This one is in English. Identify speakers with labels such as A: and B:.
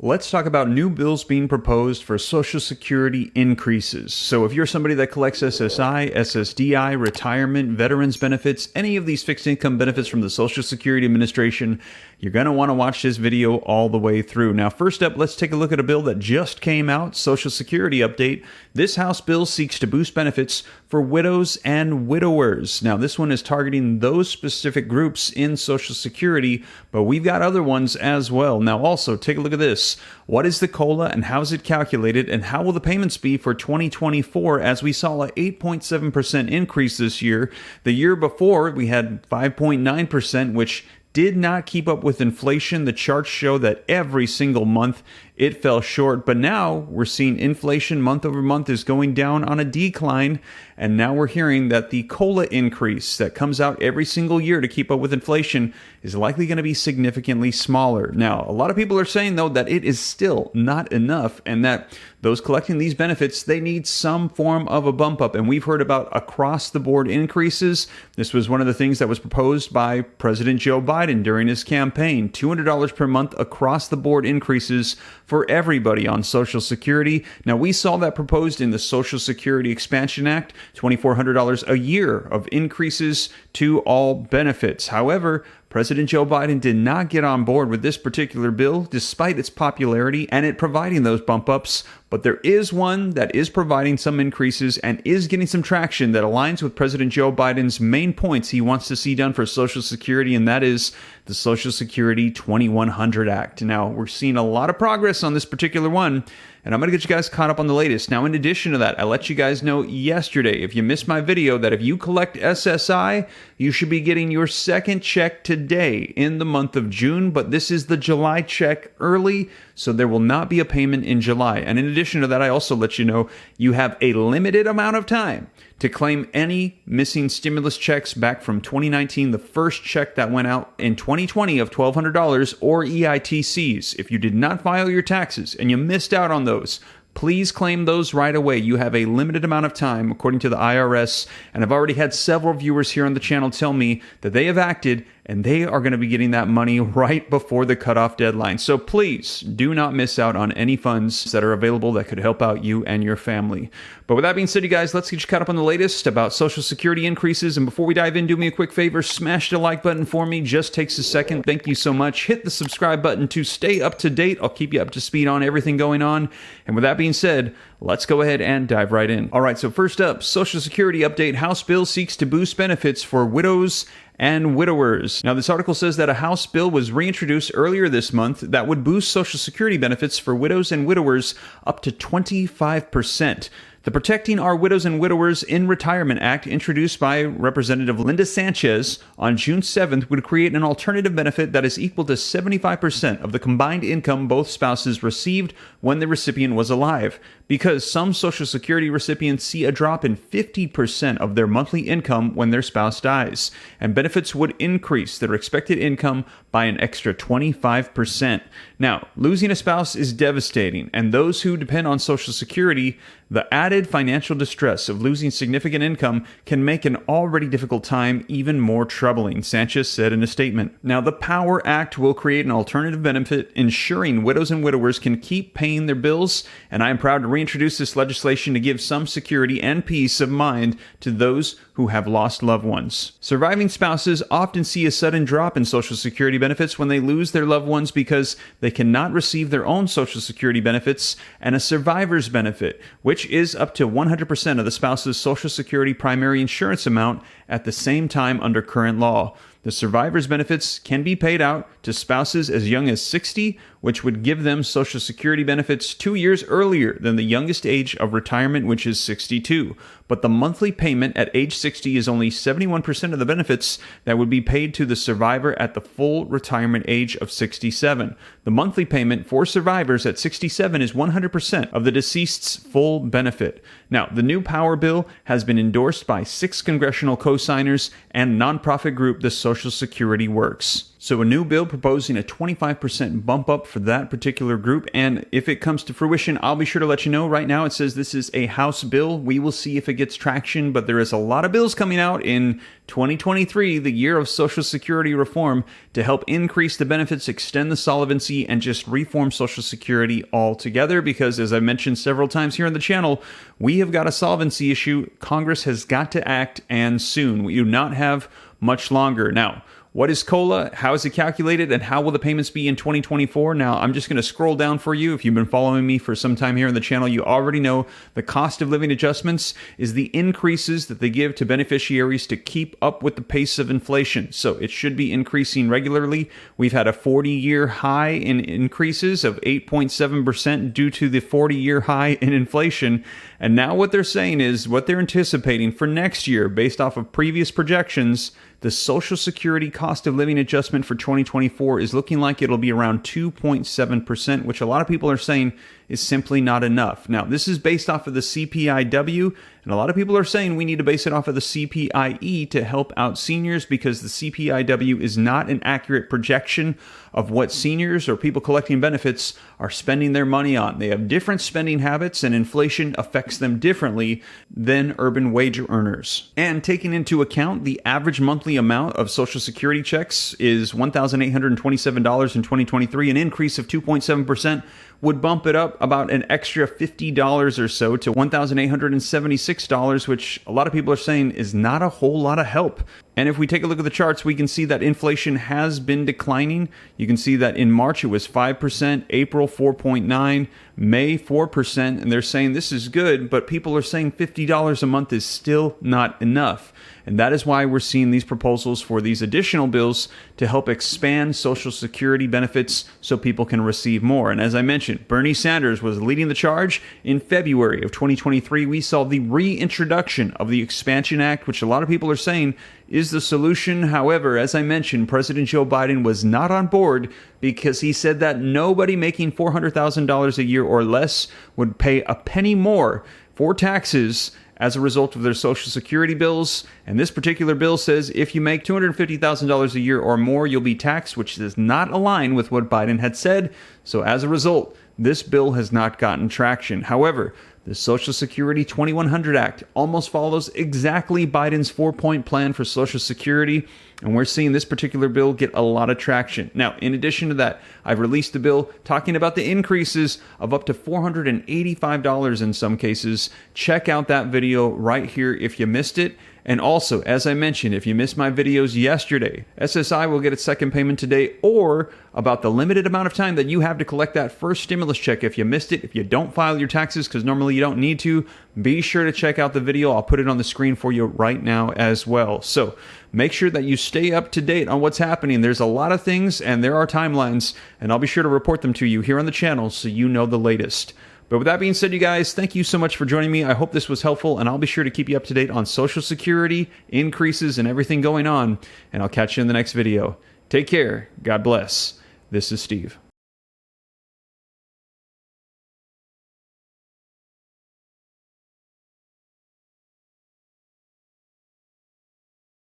A: Let's talk about new bills being proposed for Social Security increases. So if you're somebody that collects SSI, SSDI, retirement, veterans benefits, any of these fixed income benefits from the Social Security Administration, you're going to want to watch this video all the way through. Now, first up, let's take a look at a bill that just came out, Social Security update. This House bill seeks to boost benefits for widows and widowers. Now, this one is targeting those specific groups in Social Security, but we've got other ones as well. Now, also, take a look at this. What is the COLA and how is it calculated, and how will the payments be for 2024, as we saw an 8.7% increase this year. The year before, we had 5.9%, which did not keep up with inflation. The charts show that every single month it fell short, but now we're seeing inflation month over month is going down on a decline, and now we're hearing that the COLA increase that comes out every single year to keep up with inflation is likely going to be significantly smaller. Now, a lot of people are saying, though, that it is still not enough, and that those collecting these benefits, they need some form of a bump up, and we've heard about across-the-board increases. This was one of the things that was proposed by President Joe Biden during his campaign, $200 per month across-the-board increases for everybody on Social Security. Now, we saw that proposed in the Social Security Expansion Act, $2,400 a year of increases to all benefits. However, President Joe Biden did not get on board with this particular bill, despite its popularity and it providing those bump ups. But there is one that is providing some increases and is getting some traction that aligns with President Joe Biden's main points he wants to see done for Social Security, and that is the Social Security 2100 Act. Now, we're seeing a lot of progress on this particular one, and I'm going to get you guys caught up on the latest. Now, in addition to that, I let you guys know yesterday, if you missed my video, that if you collect SSI, you should be getting your second check today in the month of June, but this is the July check early, so there will not be a payment in July. And in addition to that, I also let you know you have a limited amount of time to claim any missing stimulus checks back from 2019, the first check that went out in 2020 of $1,200, or EITCs. If you did not file your taxes and you missed out on those, please claim those right away. You have a limited amount of time, according to the IRS, and I've already had several viewers here on the channel tell me that they have acted and they are going to be getting that money right before the cutoff deadline. So please do not miss out on any funds that are available that could help out you and your family. But with that being said, you guys, let's get you caught up on the latest about Social Security increases. And before we dive in, do me a quick favor, smash the like button for me. Just takes a second. Thank you so much. Hit the subscribe button to stay up to date. I'll keep you up to speed on everything going on. And with that being said, let's go ahead and dive right in. All right, so first up, Social Security update. House bill seeks to boost benefits for widows and widowers. Now, this article says that a House bill was reintroduced earlier this month that would boost Social Security benefits for widows and widowers up to 25%. The Protecting Our Widows and Widowers in Retirement Act, introduced by Representative Linda Sanchez on June 7th, would create an alternative benefit that is equal to 75% of the combined income both spouses received when the recipient was alive, because some Social Security recipients see a drop in 50% of their monthly income when their spouse dies, and benefits would increase their expected income by an extra 25%. Now, losing a spouse is devastating, and those who depend on Social Security, the added financial distress of losing significant income can make an already difficult time even more troubling, Sanchez said in a statement. Now, the POWER Act will create an alternative benefit ensuring widows and widowers can keep paying their bills, and I am proud to reintroduce this legislation to give some security and peace of mind to those who have lost loved ones. Surviving spouses often see a sudden drop in Social Security benefits when they lose their loved ones because they cannot receive their own Social Security benefits and a survivor's benefit, which is up to 100% of the spouse's Social Security primary insurance amount at the same time under current law. The survivor's benefits can be paid out to spouses as young as 60, which would give them Social Security benefits 2 years earlier than the youngest age of retirement, which is 62. But the monthly payment at age 60 is only 71% of the benefits that would be paid to the survivor at the full retirement age of 67. The monthly payment for survivors at 67 is 100% of the deceased's full benefit. Now, the new Power Bill has been endorsed by 6 congressional co-signers and nonprofit group, the Social Security Works. So a new bill proposing a 25% bump up for that particular group. And if it comes to fruition, I'll be sure to let you know. Right now it says this is a House bill. We will see if it gets traction, but there is a lot of bills coming out in 2023, the year of Social Security reform, to help increase the benefits, extend the solvency, and just reform Social Security altogether. Because as I mentioned several times here on the channel, we have got a solvency issue. Congress has got to act, and soon. We do not have much longer. Now, what is COLA? How is it calculated? And how will the payments be in 2024? Now, I'm just going to scroll down for you. If you've been following me for some time here on the channel, you already know the cost of living adjustments is the increases that they give to beneficiaries to keep up with the pace of inflation. So it should be increasing regularly. We've had a 40-year high in increases of 8.7% due to the 40-year high in inflation. And now what they're saying is what they're anticipating for next year based off of previous projections. The Social Security cost of living adjustment for 2024 is looking like it'll be around 2.7%, which a lot of people are saying is simply not enough. Now, this is based off of the CPIW, and a lot of people are saying we need to base it off of the CPIE to help out seniors, because the CPIW is not an accurate projection of what seniors or people collecting benefits are spending their money on. They have different spending habits, and inflation affects them differently than urban wage earners. And taking into account the average monthly amount of Social Security checks is $1,827 in 2023, an increase of 2.7%, would bump it up about an extra $50 or so to $1,876, which a lot of people are saying is not a whole lot of help. And if we take a look at the charts, we can see that inflation has been declining. You can see that in March it was 5%, April 4.9%, May 4%, and they're saying this is good, but people are saying $50 a month is still not enough. And that is why we're seeing these proposals for these additional bills to help expand Social Security benefits so people can receive more. And as I mentioned, Bernie Sanders was leading the charge. In February of 2023, we saw the reintroduction of the Expansion Act, which a lot of people are saying is the solution. However, as I mentioned, President Joe Biden was not on board because he said that nobody making $400,000 a year or less would pay a penny more for taxes as a result of their Social Security bills. And this particular bill says if you make $250,000 a year or more, you'll be taxed, which does not align with what Biden had said. So as a result, this bill has not gotten traction. However, the Social Security 2100 Act almost follows exactly Biden's 4-point plan for Social Security, and we're seeing this particular bill get a lot of traction. Now, in addition to that, I've released a bill talking about the increases of up to $485 in some cases. Check out that video right here if you missed it. And also, as I mentioned, if you missed my videos yesterday, SSI will get its second payment today, or about the limited amount of time that you have to collect that first stimulus check. If you missed it, if you don't file your taxes, because normally you don't need to, be sure to check out the video. I'll put it on the screen for you right now as well. So make sure that you stay up to date on what's happening. There's a lot of things, and there are timelines, and I'll be sure to report them to you here on the channel so you know the latest. But with that being said, you guys, thank you so much for joining me. I hope this was helpful, and I'll be sure to keep you up to date on Social Security, increases, and everything going on. And I'll catch you in the next video. Take care. God bless. This is Steve.